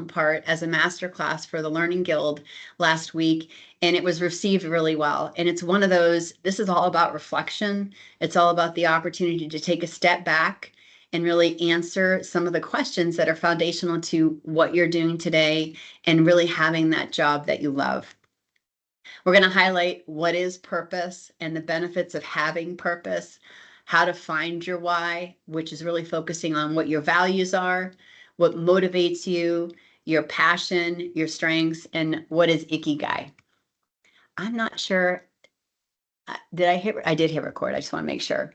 part as a masterclass for the Learning Guild last week, and it was received really well. And it's one of those, this is all about reflection. It's all about the opportunity to take a step back and really answer some of the questions that are foundational to what you're doing today and really having that job that you love. We're going to highlight what is purpose and the benefits of having purpose, how to find your why, which is really focusing on what your values are, what motivates you, your passion, your strengths, and what is Ikigai. I'm not sure. Did I hit? I did hit record. I just want to make sure.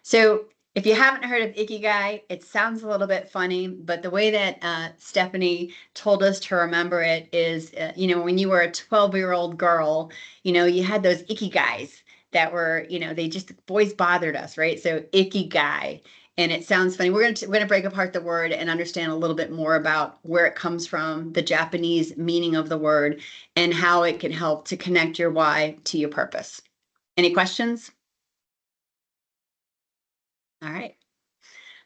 So if you haven't heard of Ikigai, it sounds a little bit funny, but the way that Stephanie told us to remember it is, when you were a 12-year-old girl, you had those Ikigais that were, they just always bothered us, right? So Ikigai. And it sounds funny. We're going to break apart the word and understand a little bit more about where it comes from, the Japanese meaning of the word, and how it can help to connect your why to your purpose. Any questions? All right.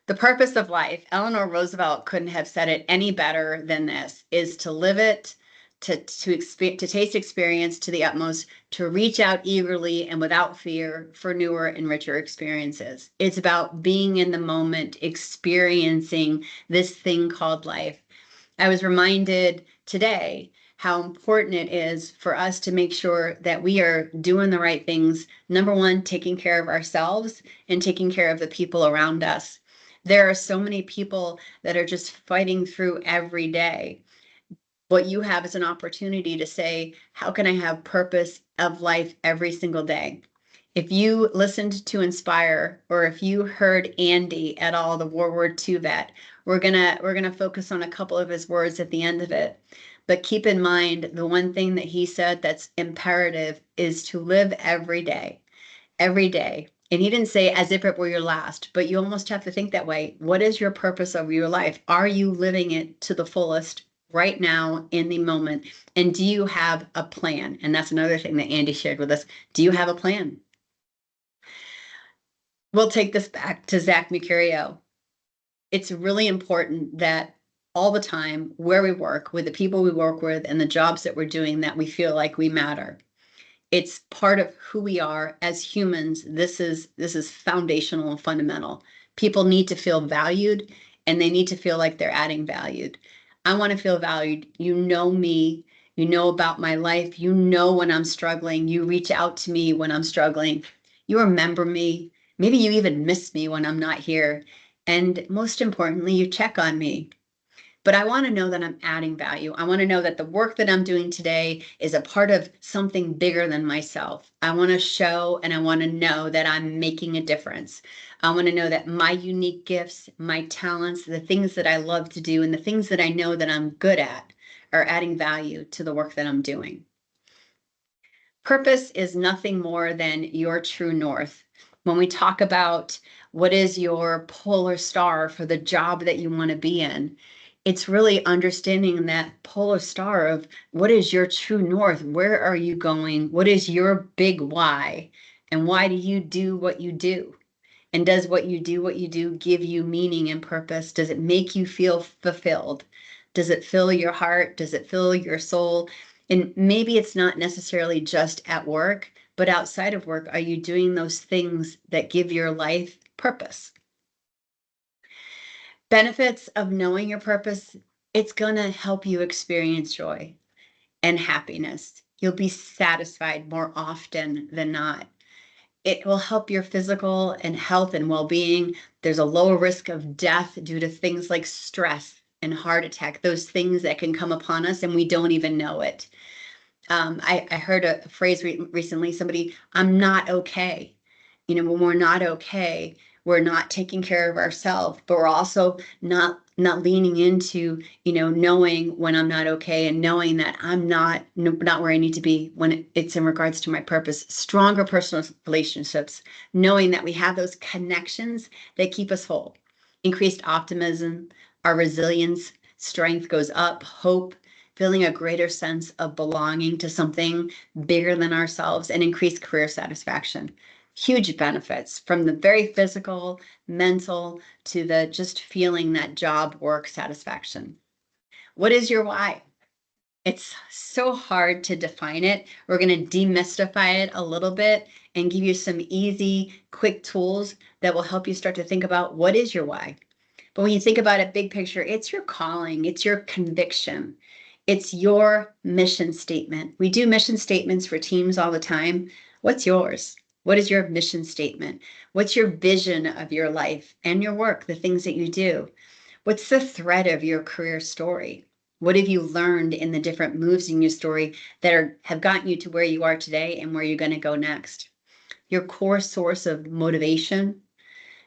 The purpose of life, Eleanor Roosevelt couldn't have said it any better than this, is to live it, to taste experience to the utmost, to reach out eagerly and without fear for newer and richer experiences. It's about being in the moment, experiencing this thing called life. I was reminded today how important it is for us to make sure that we are doing the right things. Number one, taking care of ourselves and taking care of the people around us. There are so many people that are just fighting through every day. What you have is an opportunity to say, how can I have purpose of life every single day? If you listened to Inspire, or if you heard Andy at all, the World War II vet, we're gonna focus on a couple of his words at the end of it. But keep in mind, the one thing that he said that's imperative is to live every day, every day. And he didn't say as if it were your last, but you almost have to think that way. What is your purpose of your life? Are you living it to the fullest right now in the moment? And do you have a plan? And that's another thing that Andy shared with us. Do you have a plan? We'll take this back to Zach Mercurio. It's really important that all the time where we work, with the people we work with and the jobs that we're doing, that we feel like we matter. It's part of who we are as humans. This is foundational and fundamental. People need to feel valued, and they need to feel like they're adding value. I want to feel valued. You know me, you know about my life, you know when I'm struggling, you reach out to me when I'm struggling, you remember me, maybe you even miss me when I'm not here. And most importantly, you check on me. But I want to know that I'm adding value. I want to know that the work that I'm doing today is a part of something bigger than myself. I want to show and I want to know that I'm making a difference. I want to know that my unique gifts, my talents, the things that I love to do, and the things that I know that I'm good at are adding value to the work that I'm doing. Purpose is nothing more than your true north. When we talk about what is your polar star for the job that you want to be in, it's really understanding that polar star of what is your true north? Where are you going? What is your big why? And why do you do what you do? And does what you do give you meaning and purpose? Does it make you feel fulfilled? Does it fill your heart? Does it fill your soul? And maybe it's not necessarily just at work, but outside of work, are you doing those things that give your life purpose? Benefits of knowing your purpose, it's going to help you experience joy and happiness. You'll be satisfied more often than not. It will help your physical and health and well-being. There's a lower risk of death due to things like stress and heart attack, those things that can come upon us and we don't even know it. I heard a phrase recently, I'm not okay. When we're not okay, we're not taking care of ourselves, but we're also not leaning into, knowing when I'm not okay and knowing that I'm not where I need to be when it's in regards to my purpose. Stronger personal relationships, knowing that we have those connections that keep us whole. Increased optimism, our resilience, strength goes up, hope, feeling a greater sense of belonging to something bigger than ourselves, and increased career satisfaction. Huge benefits from the very physical, mental, to the just feeling that job work satisfaction. What is your why? It's so hard to define it. We're going to demystify it a little bit and give you some easy, quick tools that will help you start to think about what is your why. But when you think about it big picture, it's your calling, it's your conviction, it's your mission statement. We do mission statements for teams all the time. What's yours? What is your mission statement? What's your vision of your life and your work, the things that you do? What's the thread of your career story? What have you learned in the different moves in your story that have gotten you to where you are today and where you're going to go next? Your core source of motivation,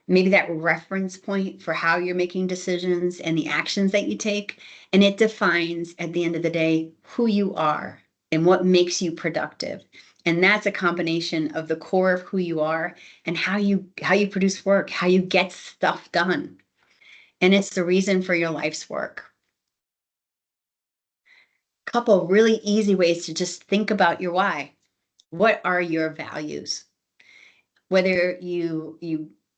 maybe that reference point for how you're making decisions and the actions that you take. And it defines at the end of the day who you are and what makes you productive. And that's a combination of the core of who you are and how you produce work, how you get stuff done. And it's the reason for your life's work. Couple really easy ways to just think about your why. What are your values? Whether you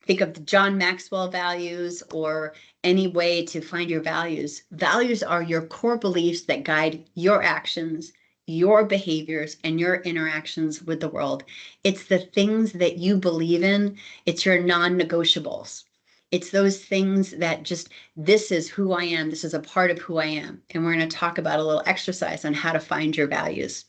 think of the John Maxwell values or any way to find your values, values are your core beliefs that guide your actions, your behaviors, and your interactions with the world. It's the things that you believe in. It's your non-negotiables. It's those things that just, this is who I am. This is a part of who I am. And we're going to talk about a little exercise on how to find your values.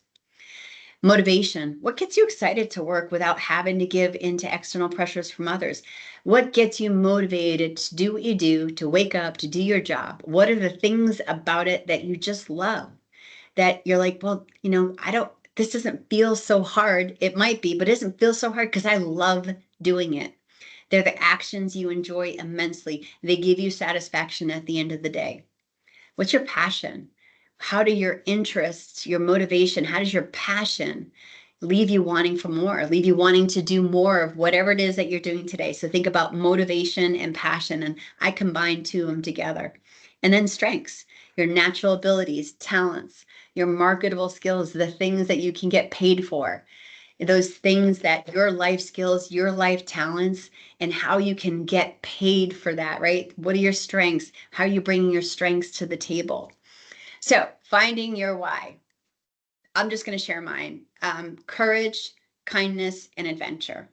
Motivation. What gets you excited to work without having to give in to external pressures from others? What gets you motivated to do what you do, to wake up, to do your job? What are the things about it that you just love? That you're like, well, this doesn't feel so hard. It might be, but it doesn't feel so hard because I love doing it. They're the actions you enjoy immensely. They give you satisfaction at the end of the day. What's your passion? How do your interests, your motivation, how does your passion leave you wanting for more, leave you wanting to do more of whatever it is that you're doing today? So think about motivation and passion, and I combine two of them together. And then strengths, your natural abilities, talents, your marketable skills, the things that you can get paid for, those things that your life skills, your life talents, and how you can get paid for that, right? What are your strengths? How are you bringing your strengths to the table? So finding your why. I'm just going to share mine. Courage, kindness, and adventure.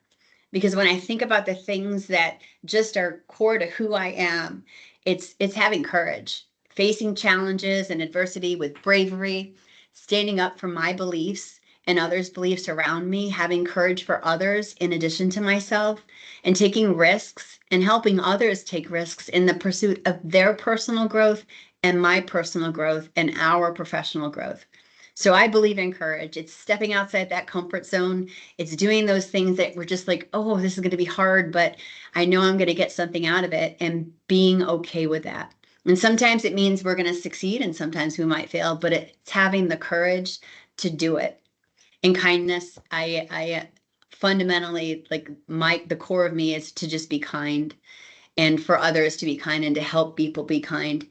Because when I think about the things that just are core to who I am, it's having courage, facing challenges and adversity with bravery, standing up for my beliefs and others' beliefs around me, having courage for others in addition to myself, and taking risks and helping others take risks in the pursuit of their personal growth and my personal growth and our professional growth. So I believe in courage. It's stepping outside that comfort zone. It's doing those things that we're just like, oh, this is going to be hard, but I know I'm going to get something out of it, and being okay with that. And sometimes it means we're going to succeed and sometimes we might fail, but it's having the courage to do it. And kindness, I fundamentally, like, the core of me is to just be kind, and for others to be kind, and to help people be kind,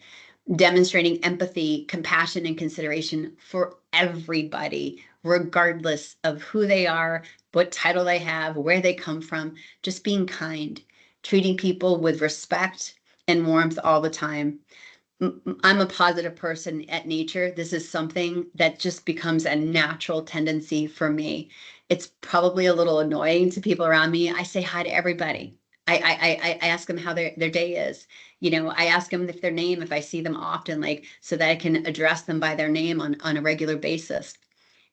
demonstrating empathy, compassion, and consideration for everybody, regardless of who they are, what title they have, where they come from, just being kind, treating people with respect and warmth all the time. I'm a positive person at nature. This is something that just becomes a natural tendency for me. It's probably a little annoying to people around me. I say hi to everybody. I ask them how their day is. I ask them if their name, if I see them often, like, so that I can address them by their name on a regular basis.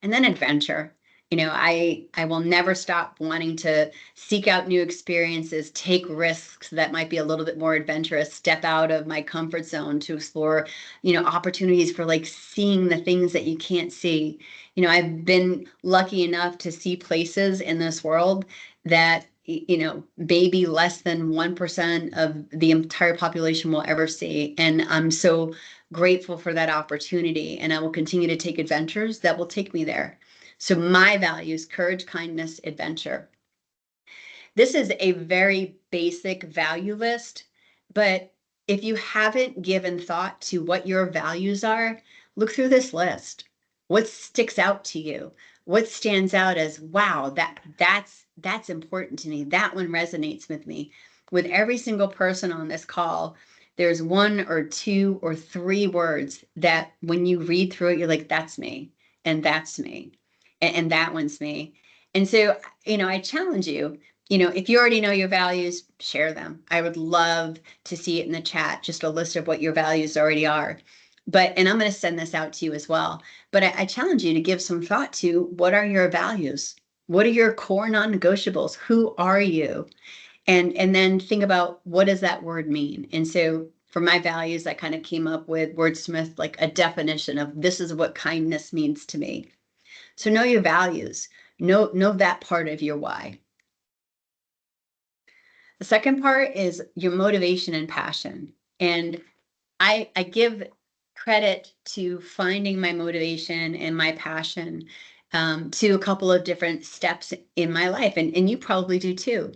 And then adventure. I will never stop wanting to seek out new experiences, take risks that might be a little bit more adventurous, step out of my comfort zone to explore, opportunities for, like, seeing the things that you can't see. I've been lucky enough to see places in this world that, maybe less than 1% of the entire population will ever see. And I'm so grateful for that opportunity. And I will continue to take adventures that will take me there. So my values: courage, kindness, adventure. This is a very basic value list, but if you haven't given thought to what your values are, look through this list. What sticks out to you? What stands out as, wow, that's important to me. That one resonates with me. With every single person on this call, there's one or two or three words that when you read through it, you're like, that's me, and that's me, and that one's me. And so, I challenge you, if you already know your values, share them. I would love to see it in the chat, just a list of what your values already are. And I'm going to send this out to you as well. But I challenge you to give some thought to, what are your values? What are your core non-negotiables? Who are you? And then think about, what does that word mean? And so for my values, I kind of came up with Wordsmith, like a definition of, this is what kindness means to me. So know your values, know that part of your why. The second part is your motivation and passion. And I give credit to finding my motivation and my passion to a couple of different steps in my life. And you probably do too.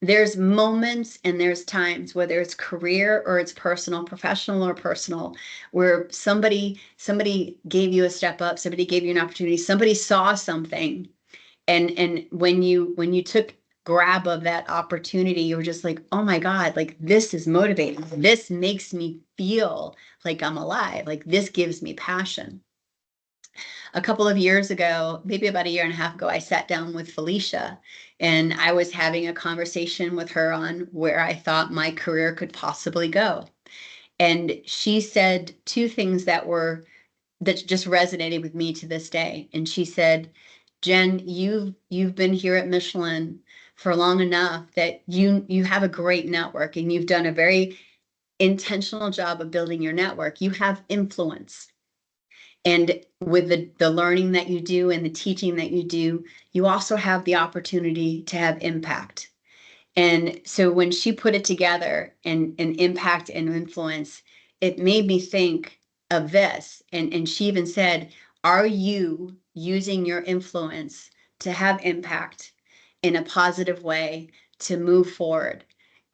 There's moments and there's times, whether it's career or it's personal, professional or personal, where somebody gave you a step up, somebody gave you an opportunity, somebody saw something. And when you took grab of that opportunity, you were just like, oh my God, like, this is motivating. This makes me feel like I'm alive. Like, this gives me passion. A couple of years ago, maybe about a year and a half ago, I sat down with Felicia, and I was having a conversation with her on where I thought my career could possibly go. And she said two things that just resonated with me to this day. And she said, Jen, you've been here at Michelin for long enough that you have a great network, and you've done a very intentional job of building your network. You have influence. And with the learning that you do and the teaching that you do, you also have the opportunity to have impact. And so when she put it together, and impact and influence, it made me think of this. And she even said, are you using your influence to have impact in a positive way to move forward?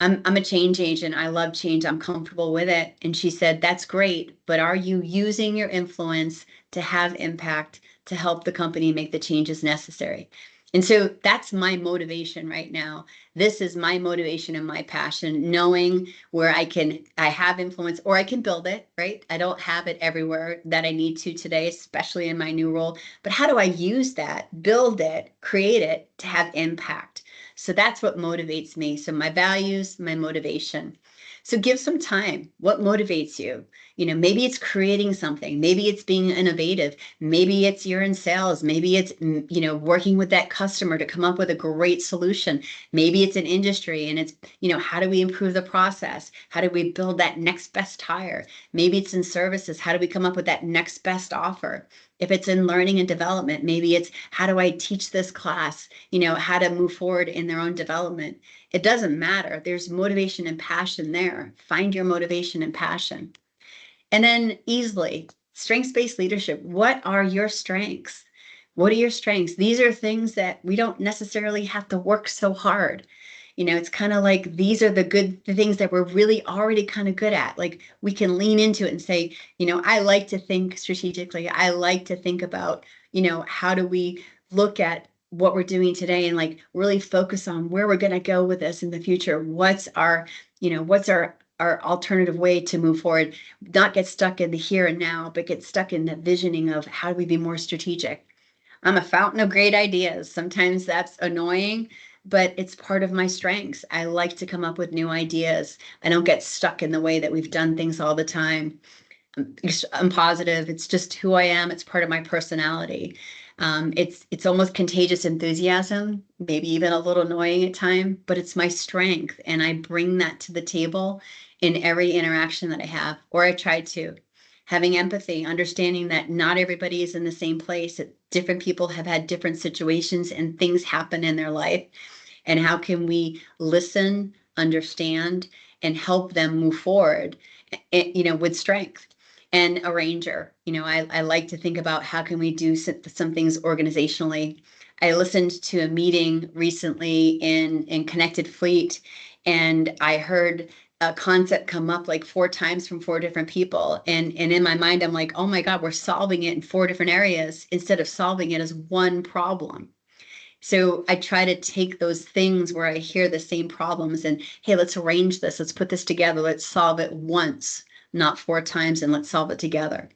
I'm a change agent. I love change. I'm comfortable with it. And she said, that's great, but are you using your influence to have impact to help the company make the changes necessary? And so that's my motivation right now. This is my motivation and my passion, knowing where I have influence, or I can build it, right? I don't have it everywhere that I need to today, especially in my new role. But how do I use that, build it, create it to have impact? So that's what motivates me. So my values, my motivation. So give some time. What motivates you? Maybe it's creating something. Maybe it's being innovative. Maybe it's you're in sales. Maybe it's, working with that customer to come up with a great solution. Maybe it's an industry, and it's, how do we improve the process? How do we build that next best hire? Maybe it's in services. How do we come up with that next best offer? If it's in learning and development, maybe it's, how do I teach this class, how to move forward in their own development? It doesn't matter. There's motivation and passion there. Find your motivation and passion. And then easily, strengths-based leadership. What are your strengths? What are your strengths? These are things that we don't necessarily have to work so hard. It's kind of like, these are the things that we're really already kind of good at. Like, we can lean into it and say, I like to think strategically. I like to think about, how do we look at what we're doing today and like really focus on where we're going to go with this in the future. What's our alternative way to move forward, not get stuck in the here and now, but get stuck in the visioning of, how do we be more strategic? I'm a fountain of great ideas. Sometimes that's annoying, but it's part of my strengths. I like to come up with new ideas. I don't get stuck in the way that we've done things all the time. I'm positive. It's just who I am. It's part of my personality. It's almost contagious enthusiasm, maybe even a little annoying at times, but it's my strength. And I bring that to the table in every interaction that I have, or I try to. Having empathy, understanding that not everybody is in the same place, that different people have had different situations and things happen in their life. And how can we listen, understand, and help them move forward, with strength? And a ranger, I like to think about, how can we do some things organizationally? I listened to a meeting recently in Connected Fleet, and I heard a concept come up like 4 times from 4 different people. And in my mind, I'm like, oh my God, we're solving it in 4 different areas instead of solving it as one problem. So I try to take those things where I hear the same problems and, hey, let's arrange this. Let's put this together. Let's solve it once, not 4 times, and let's solve it together.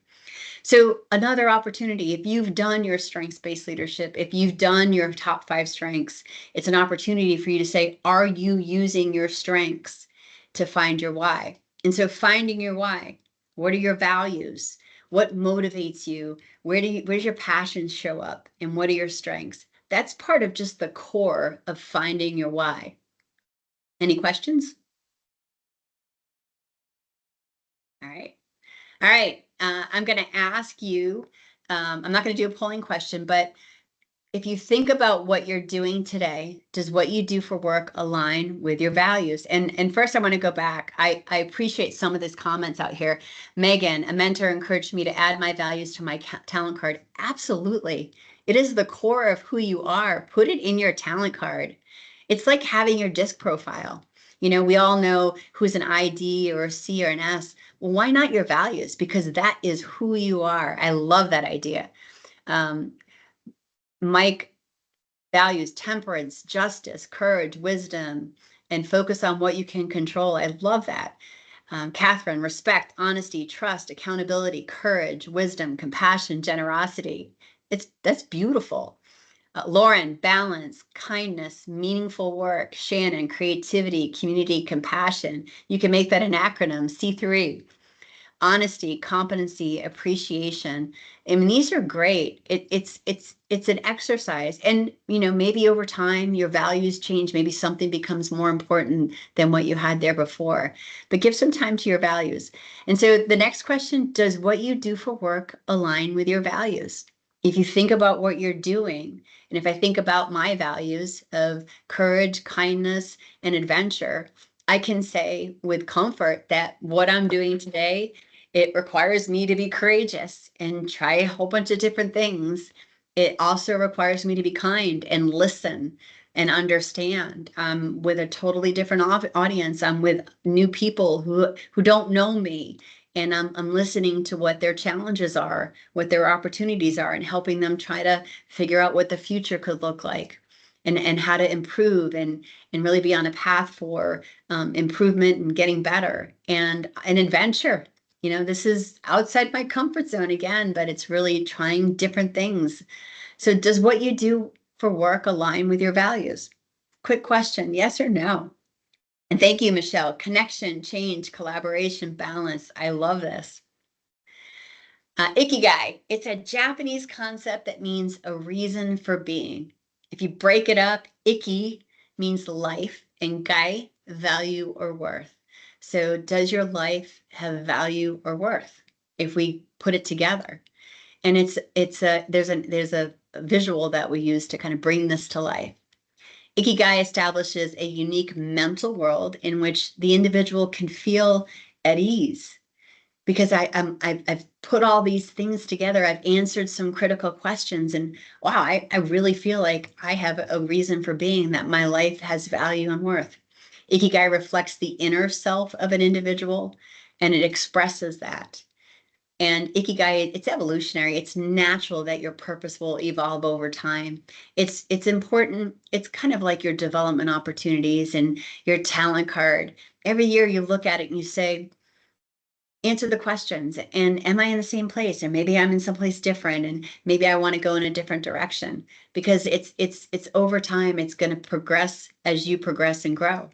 So another opportunity, if you've done your strengths-based leadership, if you've done your top 5 strengths, it's an opportunity for you to say, are you using your strengths to find your why? And so finding your why, what are your values? What motivates you? Where's your passions show up? And what are your strengths? That's part of just the core of finding your why. Any questions? All right. All right. I'm going to ask you, I'm not going to do a polling question, but if you think about what you're doing today, does what you do for work align with your values? And first, I want to go back. I appreciate some of these comments out here. Megan, a mentor, encouraged me to add my values to my talent card. Absolutely. It is the core of who you are. Put it in your talent card. It's like having your disc profile. We all know who's an ID or a C or an S. Well, why not your values? Because that is who you are. I love that idea. Mike values temperance, justice, courage, wisdom, and focus on what you can control. I love that. Catherine, respect, honesty, trust, accountability, courage, wisdom, compassion, generosity. That's beautiful. Lauren, balance, kindness, meaningful work. Shannon, creativity, community, compassion. You can make that an acronym, C3. Honesty, competency, appreciation. I mean, these are great. It's an exercise, and maybe over time your values change. Maybe something becomes more important than what you had there before. But give some time to your values. And so the next question: does what you do for work align with your values? If you think about what you're doing, and if I think about my values of courage, kindness, and adventure, I can say with comfort that what I'm doing today, it requires me to be courageous and try a whole bunch of different things. It also requires me to be kind and listen and understand. I'm with a totally different audience. I'm with new people who don't know me. And I'm listening to what their challenges are, what their opportunities are, and helping them try to figure out what the future could look like and how to improve and really be on a path for improvement and getting better and an adventure. This is outside my comfort zone again, but it's really trying different things. So does what you do for work align with your values? Quick question, yes or no? And thank you, Michelle. Connection, change, collaboration, balance. I love this. Ikigai, it's a Japanese concept that means a reason for being. If you break it up, iki means life and gai, value or worth. So does your life have value or worth if we put it together? And there's a visual that we use to kind of bring this to life. Ikigai establishes a unique mental world in which the individual can feel at ease because I've put all these things together. I've answered some critical questions, and wow, I really feel like I have a reason for being, that my life has value and worth. Ikigai reflects the inner self of an individual, and it expresses that. And Ikigai, it's evolutionary. It's natural that your purpose will evolve over time. It's important. It's kind of like your development opportunities and your talent card. Every year you look at it and you say, answer the questions, and am I in the same place, and maybe I'm in someplace different, and maybe I want to go in a different direction, because it's over time. It's going to progress as you progress and grow.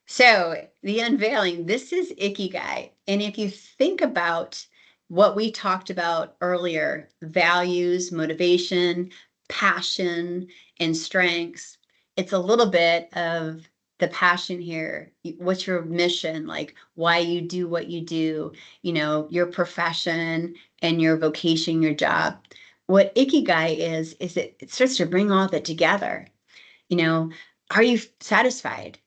So the unveiling, this is Ikigai. And if you think about what we talked about earlier, values, motivation, passion, and strengths, it's a little bit of the passion here. What's your mission? Like why you do what you do, your profession and your vocation, your job. What Ikigai is it starts to bring all that together. Are you satisfied?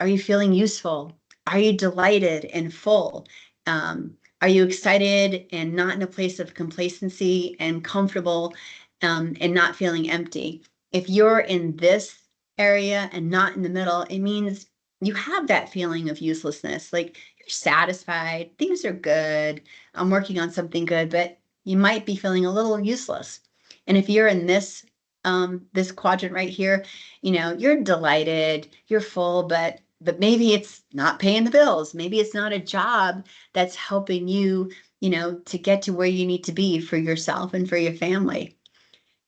Are you feeling useful? Are you delighted and full? Are you excited and not in a place of complacency and comfortable, and not feeling empty? If you're in this area and not in the middle, it means you have that feeling of uselessness. Like you're satisfied, things are good, I'm working on something good, but you might be feeling a little useless. And if you're in this quadrant right here, you're delighted, you're full, but maybe it's not paying the bills. Maybe it's not a job that's helping you, to get to where you need to be for yourself and for your family.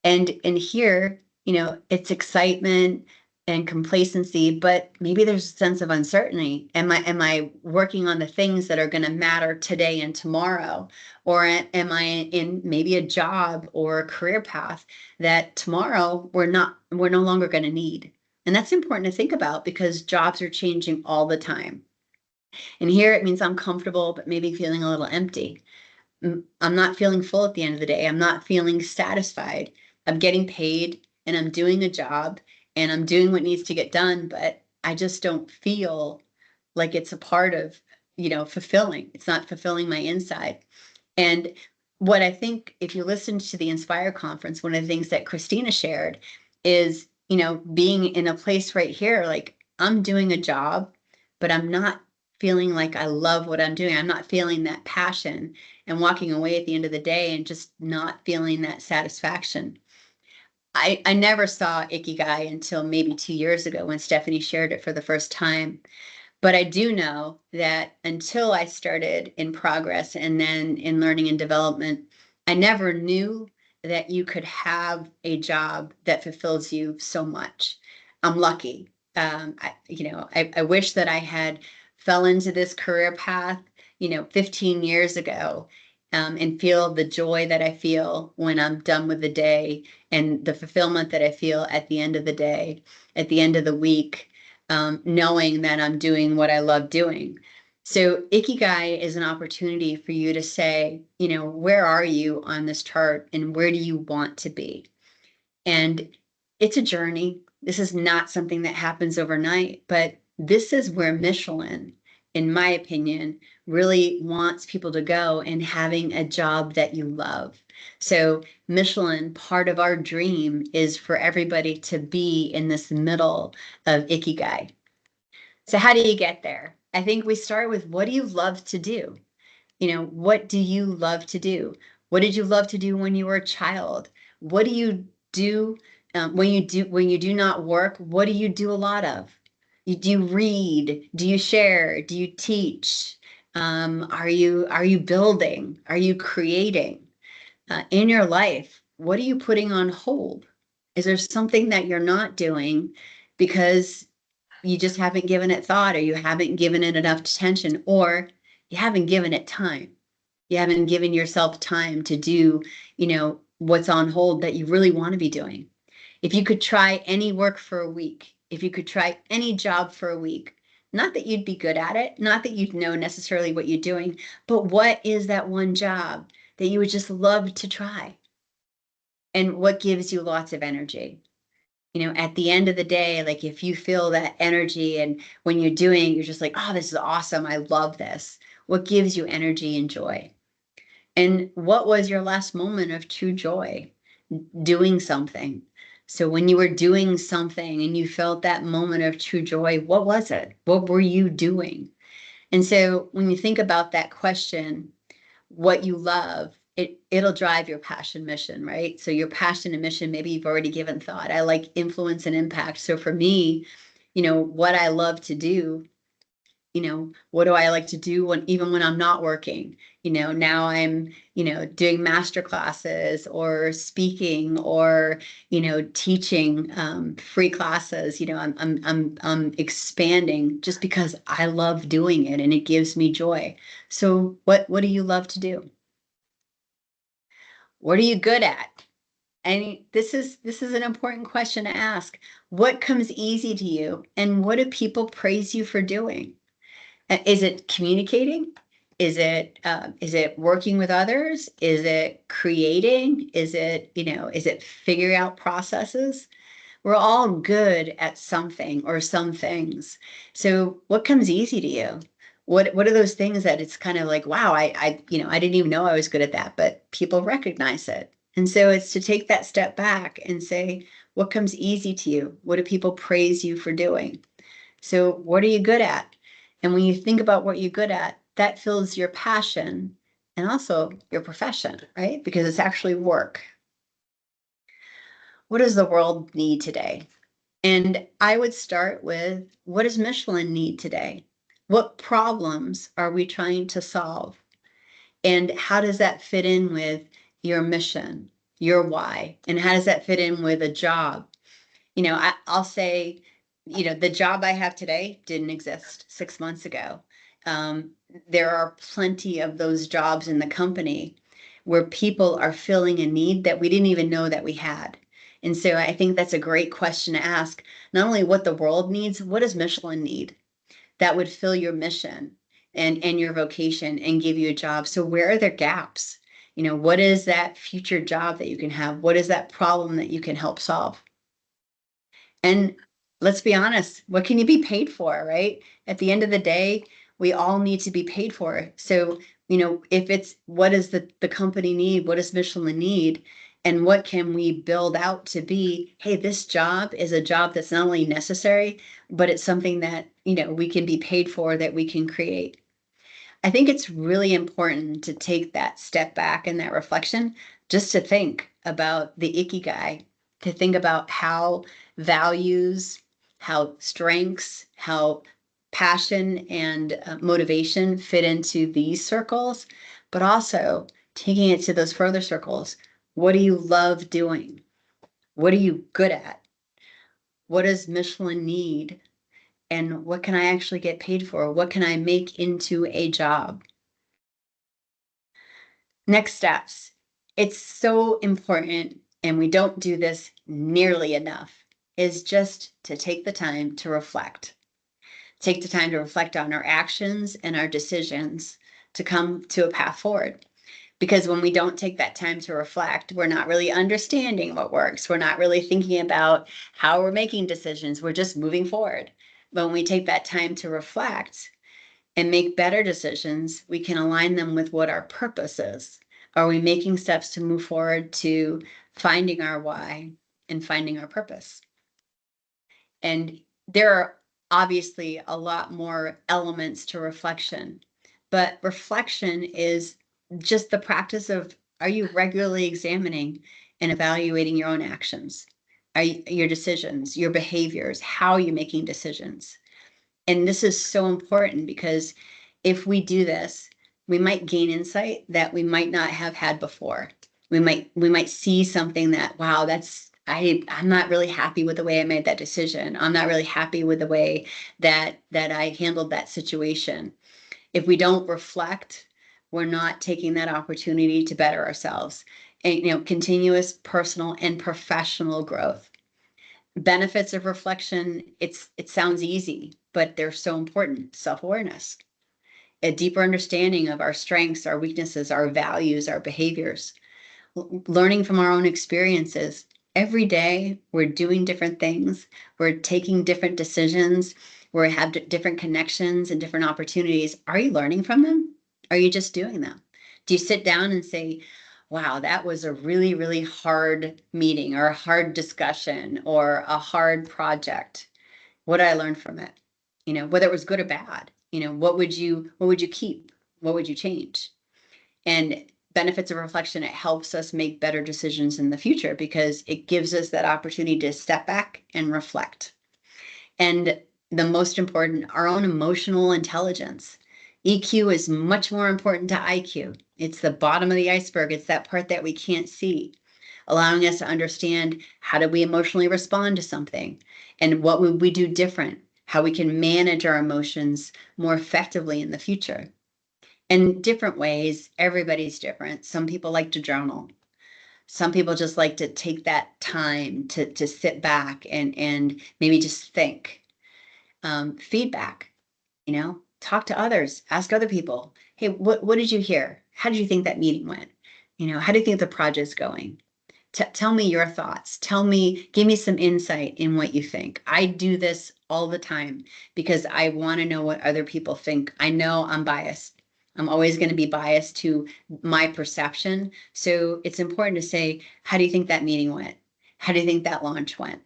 And here, it's excitement and complacency, but maybe there's a sense of uncertainty. Am I working on the things that are going to matter today and tomorrow? Or am I in maybe a job or a career path that tomorrow we're no longer going to need? And that's important to think about because jobs are changing all the time. And here it means I'm comfortable, but maybe feeling a little empty. I'm not feeling full at the end of the day. I'm not feeling satisfied. I'm getting paid and I'm doing a job and I'm doing what needs to get done, but I just don't feel like it's a part of, fulfilling. It's not fulfilling my inside. And what I think, if you listen to the Inspire conference, one of the things that Christina shared is, being in a place right here, like I'm doing a job, but I'm not feeling like I love what I'm doing. I'm not feeling that passion and walking away at the end of the day and just not feeling that satisfaction. I never saw Ikigai until maybe 2 years ago when Stephanie shared it for the first time. But I do know that until I started in progress and then in learning and development, I never knew that you could have a job that fulfills you so much. I'm lucky. I wish that I had fell into this career path, 15 years ago, and feel the joy that I feel when I'm done with the day and the fulfillment that I feel at the end of the day, at the end of the week, knowing that I'm doing what I love doing. So Ikigai is an opportunity for you to say, where are you on this chart and where do you want to be? And it's a journey. This is not something that happens overnight, but this is where Michelin, in my opinion, really wants people to go and having a job that you love. So Michelin, part of our dream is for everybody to be in this middle of Ikigai. So how do you get there? I think we start with, what do you love to do? What do you love to do? What did you love to do when you were a child? What do you do when you do not work? What do you do a lot of? Do you read? Do you share? Do you teach? Are you building? Are you creating? In your life, what are you putting on hold? Is there something that you're not doing because you just haven't given it thought, or you haven't given it enough attention, or you haven't given it time? You haven't given yourself time to do, what's on hold that you really want to be doing. If you could try any work for a week, if you could try any job for a week, not that you'd be good at it, not that you'd know necessarily what you're doing, but what is that one job that you would just love to try? And what gives you lots of energy? At the end of the day, like if you feel that energy and when you're doing, you're just like, oh, this is awesome. I love this. What gives you energy and joy? And what was your last moment of true joy? Doing something. So when you were doing something and you felt that moment of true joy, what was it? What were you doing? And so when you think about that question, what you love, it'll drive your passion mission, right? So your passion and mission, maybe you've already given thought. I like influence and impact. So for me, what I love to do, what do I like to do even when I'm not working? Now I'm, doing master classes or speaking or, teaching free classes. I'm expanding just because I love doing it and it gives me joy. So what do you love to do? What are you good at? And this is an important question to ask. What comes easy to you, and what do people praise you for doing? Is it communicating? Is it working with others? Is it creating? Is it figuring out processes? We're all good at something or some things. So what comes easy to you? What are those things that it's kind of like, wow, I didn't even know I was good at that, but people recognize it. And so it's to take that step back and say, what comes easy to you? What do people praise you for doing? So what are you good at? And when you think about what you're good at, that fills your passion and also your profession, right? Because it's actually work. what does the world need today? And I would start with, what does Michelin need today? What problems are we trying to solve? And how does that fit in with your mission, your why? And how does that fit in with a job? I'll say, the job I have today didn't exist 6 months ago. Um, there are plenty of those jobs in the company where people are filling a need that we didn't even know that we had. And so I think that's a great question to ask. Not only what the world needs, what does Michelin need that would fill your mission and your vocation and give you a job? So where are there gaps? What is that future job that you can have? What is that problem that you can help solve? And let's be honest, what can you be paid for, right? At the end of the day, we all need to be paid for. So, if it's what does the company need? What does Michelin need? And what can we build out to be, hey, this job is a job that's not only necessary, but it's something that, we can be paid for, that we can create. I think it's really important to take that step back and that reflection just to think about the ikigai, to think about how values, how strengths, how passion and motivation fit into these circles, but also taking it to those further circles. What do you love doing? What are you good at? What does Michelin need? And what can I actually get paid for? What can I make into a job? Next steps. It's so important, and we don't do this nearly enough, is just to take the time to reflect. Take the time to reflect on our actions and our decisions to come to a path forward. Because when we don't take that time to reflect, we're not really understanding what works. We're not really thinking about how we're making decisions. We're just moving forward. But when we take that time to reflect and make better decisions, we can align them with what our purpose is. Are we making steps to move forward to finding our why and finding our purpose? And there are obviously a lot more elements to reflection, but reflection is just the practice of, are you regularly examining and evaluating your own actions, your decisions, your behaviors, how are you making decisions? And this is so important because if we do this, we might gain insight that we might not have had before. We might see something that, wow, I'm not really happy with the way I made that decision. I'm not really happy with the way that I handled that situation. If we don't reflect, we're not taking that opportunity to better ourselves. And continuous personal and professional growth. Benefits of reflection, it sounds easy, but they're so important. Self-awareness, a deeper understanding of our strengths, our weaknesses, our values, our behaviors, learning from our own experiences. Every day we're doing different things, we're taking different decisions, we have different connections and different opportunities. Are you learning from them? Are you just doing them? Do you sit down and say, wow, that was a really, really hard meeting or a hard discussion or a hard project? What did I learn from it? Whether it was good or bad, what would you keep? What would you change? And benefits of reflection, it helps us make better decisions in the future because it gives us that opportunity to step back and reflect. And the most important, our own emotional intelligence. EQ is much more important to IQ. It's the bottom of the iceberg. It's that part that we can't see, allowing us to understand how do we emotionally respond to something and what would we do different, how we can manage our emotions more effectively in the future. In different ways, everybody's different. Some people like to journal. Some people just like to take that time to sit back and maybe just think. Feedback, talk to others, ask other people, hey, what did you hear? How did you think that meeting went? How do you think the project's going? Tell me your thoughts. Give me some insight in what you think. I do this all the time because I want to know what other people think. I know I'm biased. I'm always going to be biased to my perception. So it's important to say, how do you think that meeting went? How do you think that launch went?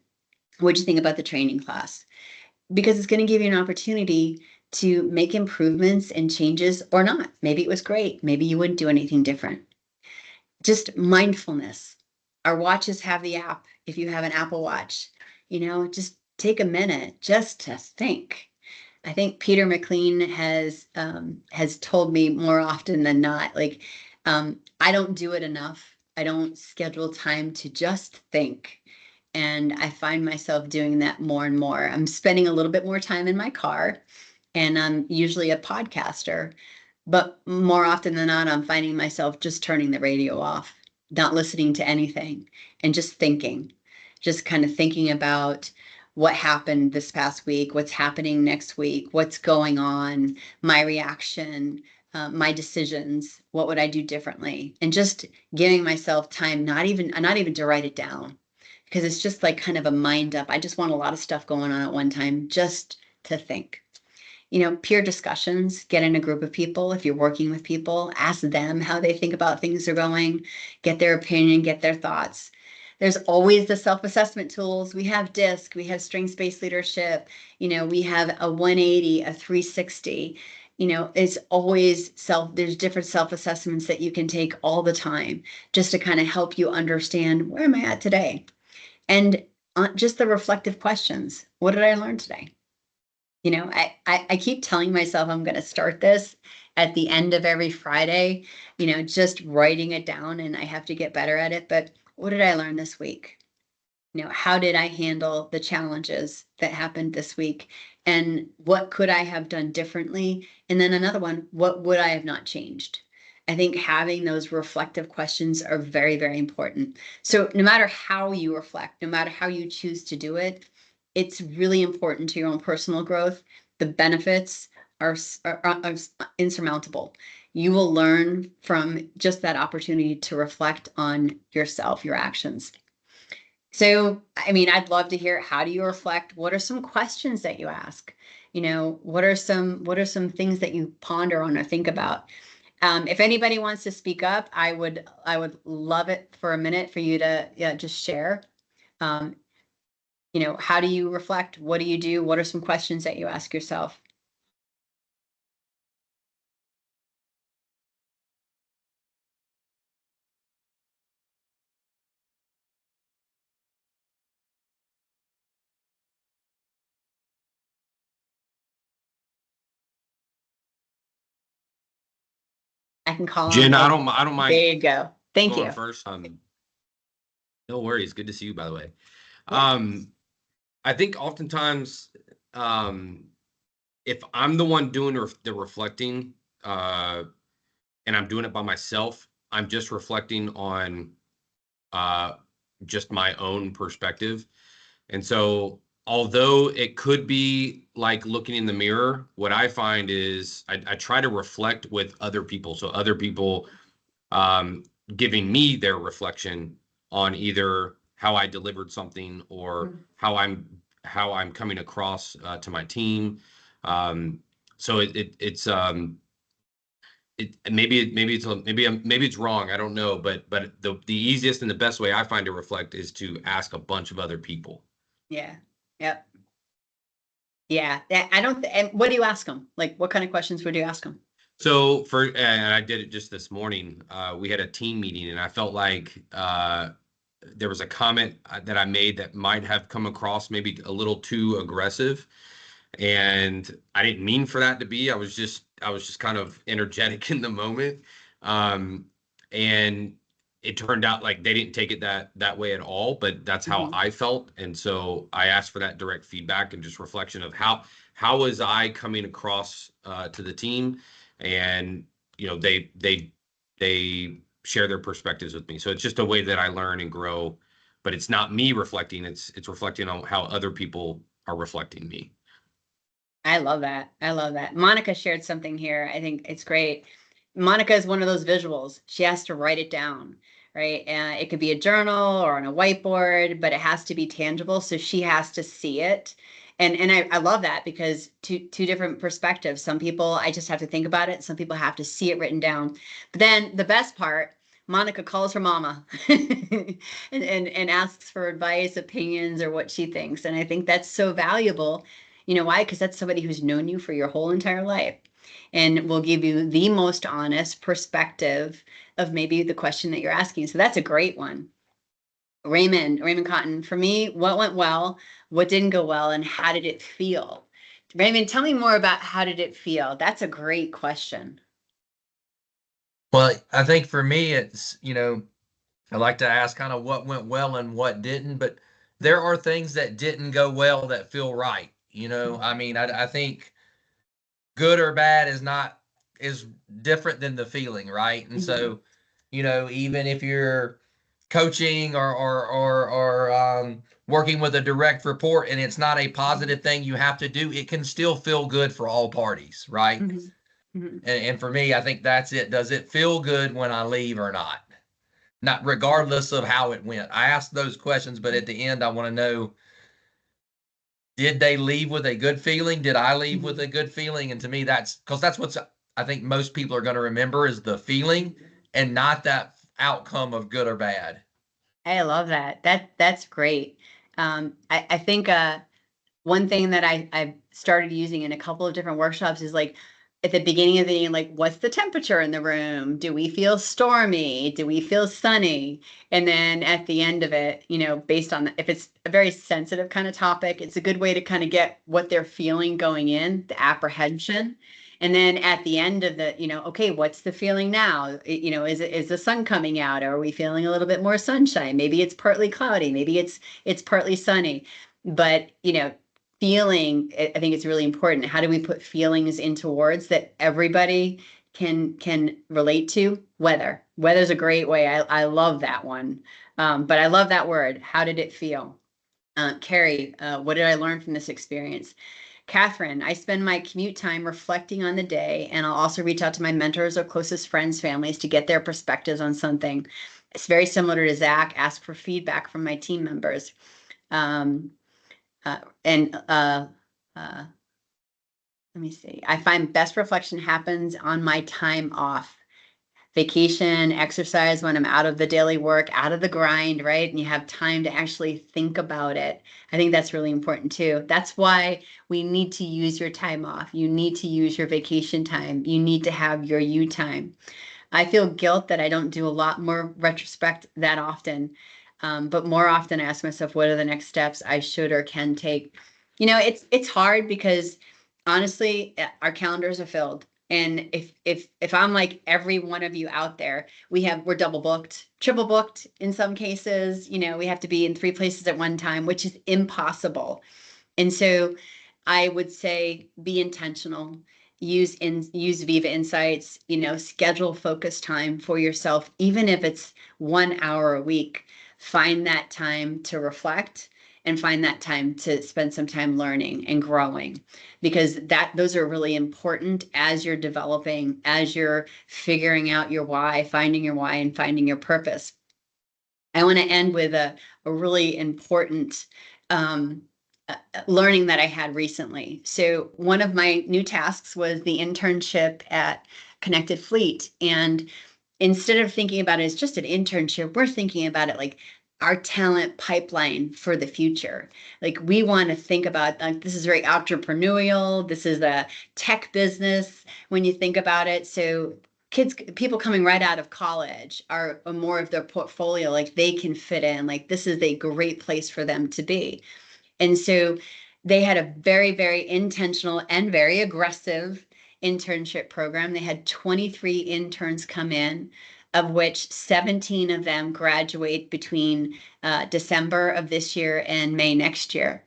What do you think about the training class? Because it's going to give you an opportunity to make improvements and changes or not. Maybe it was great. Maybe you wouldn't do anything different. Just mindfulness. Our watches have the app. If you have an Apple Watch, just take a minute just to think. I think Peter McLean has told me more often than not, like, I don't do it enough. I don't schedule time to just think. And I find myself doing that more and more. I'm spending a little bit more time in my car, and I'm usually a podcaster, but more often than not, I'm finding myself just turning the radio off, not listening to anything, and just thinking, just kind of thinking about what happened this past week, what's happening next week, what's going on, my reaction, my decisions, what would I do differently, and just giving myself time, not even to write it down, because it's just like kind of a mind up. I just want a lot of stuff going on at one time, just to think. Peer discussions, get in a group of people. If you're working with people, ask them how they think about things are going, get their opinion, get their thoughts. There's always the self-assessment tools. We have DISC, we have strengths-based leadership, we have a 180, a 360. It's always there's different self-assessments that you can take all the time just to kind of help you understand, where am I at today? And just the reflective questions. What did I learn today? I keep telling myself I'm going to start this at the end of every Friday, just writing it down, and I have to get better at it. But what did I learn this week? How did I handle the challenges that happened this week? And what could I have done differently? And then another one, what would I have not changed? I think having those reflective questions are very, very important. So no matter how you reflect, no matter how you choose to do it, it's really important to your own personal growth. The benefits are insurmountable. You will learn from just that opportunity to reflect on yourself, your actions. So, I mean, I'd love to hear, how do you reflect? What are some questions that you ask? What are some things that you ponder on or think about? If anybody wants to speak up, I would love it for a minute for you to just share. How do you reflect? What do you do? What are some questions that you ask yourself? I can call Jen, them. I don't mind There you go. Thank going you. first. No worries. Good to see you, by the way. Yeah. I think oftentimes, if I'm the one doing the reflecting, and I'm doing it by myself, I'm just reflecting on uh, just my own perspective. And so, although it could be like looking in the mirror, what I find is I try to reflect with other people. So other people um, giving me their reflection on either how I delivered something or how I'm coming across to my team. So maybe it's wrong. I don't know, but the easiest and the best way I find to reflect is to ask a bunch of other people. Yeah. Yep. Yeah. I don't. And what do you ask them? Like, what kind of questions would you ask them? So and I did it just this morning. We had a team meeting, and I felt like there was a comment that I made that might have come across maybe a little too aggressive, and I didn't mean for that to be. I was just kind of energetic in the moment, and it turned out like they didn't take it that way at all. But that's how I felt, and so I asked for that direct feedback and just reflection of how was I coming across to the team, and they share their perspectives with me. So it's just a way that I learn and grow, but it's not me reflecting. It's reflecting on how other people are reflecting me. I love that. I love that. Monica shared something here. I think it's great. Monica is one of those visuals. She has to write it down, right? And it could be a journal or on a whiteboard, but it has to be tangible. So she has to see it. And I love that, because two different perspectives. Some people, I just have to think about it. Some people have to see it written down. But then the best part, Monica calls her mama and asks for advice, opinions, or what she thinks. And I think that's so valuable. You know why? Because that's somebody who's known you for your whole entire life and will give you the most honest perspective of maybe the question that you're asking. So that's a great one. Raymond Cotton, for me, what went well, what didn't go well, and how did it feel? Raymond, tell me more about how did it feel? That's a great question. Well, I think for me, it's, I like to ask kind of what went well and what didn't, but there are things that didn't go well that feel right. I mean, I think good or bad is different than the feeling, right? And Mhm. so, even if you're coaching or working with a direct report and it's not a positive thing you have to do, it can still feel good for all parties, right? Mhm. Mhm. And for me, I think that's it. Does it feel good when I leave or not? Not regardless of how it went. I ask those questions, but at the end, I want to know, did they leave with a good feeling? Did I leave with Mhm. a good feeling? And to me, that's because that's what's I think most people are going to remember is the feeling and not that outcome of good or bad. I love that. That's great. I think one thing that I've started using in a couple of different workshops is like at the beginning of the day, like, what's the temperature in the room? Do we feel stormy? Do we feel sunny? And then at the end of it, based on if it's a very sensitive kind of topic, it's a good way to kind of get what they're feeling going in, the apprehension. And then at the end of the, okay, what's the feeling now? Is the sun coming out? Or are we feeling a little bit more sunshine? Maybe it's partly cloudy, maybe it's partly sunny. But feeling, I think it's really important. How do we put feelings into words that everybody can relate to? Weather's a great way. I love that one. But I love that word. How did it feel? Carrie, what did I learn from this experience? Catherine, I spend my commute time reflecting on the day, and I'll also reach out to my mentors or closest friends, families to get their perspectives on something. It's very similar to Zach. Ask for feedback from my team members. Um, and uh, let me see. I find best reflection happens on my time off. Vacation, exercise when I'm out of the daily work, out of the grind, right? And you have time to actually think about it. I think that's really important too. That's why we need to use your time off. You need to use your vacation time. You need to have your you time. I feel guilt that I don't do a lot more retrospect that often. But more often I ask myself, what are the next steps I should or can take? It's hard because honestly, our calendars are filled. And if I'm like every one of you out there, we're double booked, triple booked in some cases. We have to be in 3 places at one time, which is impossible. And so I would say be intentional. Use Viva Insights, schedule focus time for yourself, even if it's 1 hour a week. Find that time to reflect and find that time to spend some time learning and growing, because those are really important as you're developing, as you're figuring out your why, finding your why and finding your purpose. I want to end with a really important um, learning that I had recently. So, one of my new tasks was the internship at Connected Fleet. And instead of thinking about it as just an internship, we're thinking about it like our talent pipeline for the future. Like, we want to think about, like, this is very entrepreneurial. This is a tech business when you think about it. So people coming right out of college are more of their portfolio, like they can fit in, like this is a great place for them to be. And so they had a very, very intentional and very aggressive internship program. They had 23 interns come in, of which 17 of them graduate between December of this year and May next year.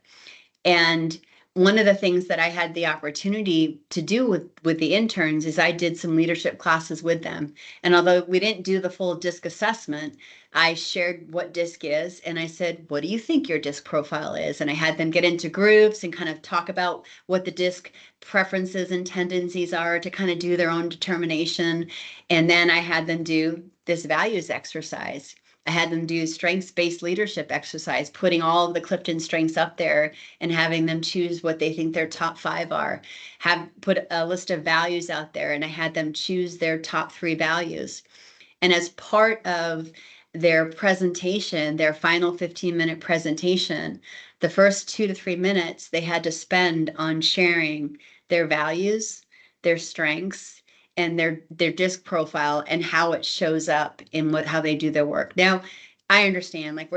And one of the things that I had the opportunity to do with the interns is I did some leadership classes with them. And although we didn't do the full DISC assessment, I shared what DISC is. And I said, what do you think your DISC profile is? And I had them get into groups and kind of talk about what the DISC preferences and tendencies are to kind of do their own determination. And then I had them do this values exercise. I had them do strengths-based leadership exercise, putting all of the Clifton strengths up there and having them choose what they think their top 5 are. Have put a list of values out there, and I had them choose their top 3 values. And as part of their presentation, their final 15-minute presentation, the first 2 to 3 minutes they had to spend on sharing their values, their strengths, and their DISC profile and how it shows up in how they do their work. Now, I understand, like, we're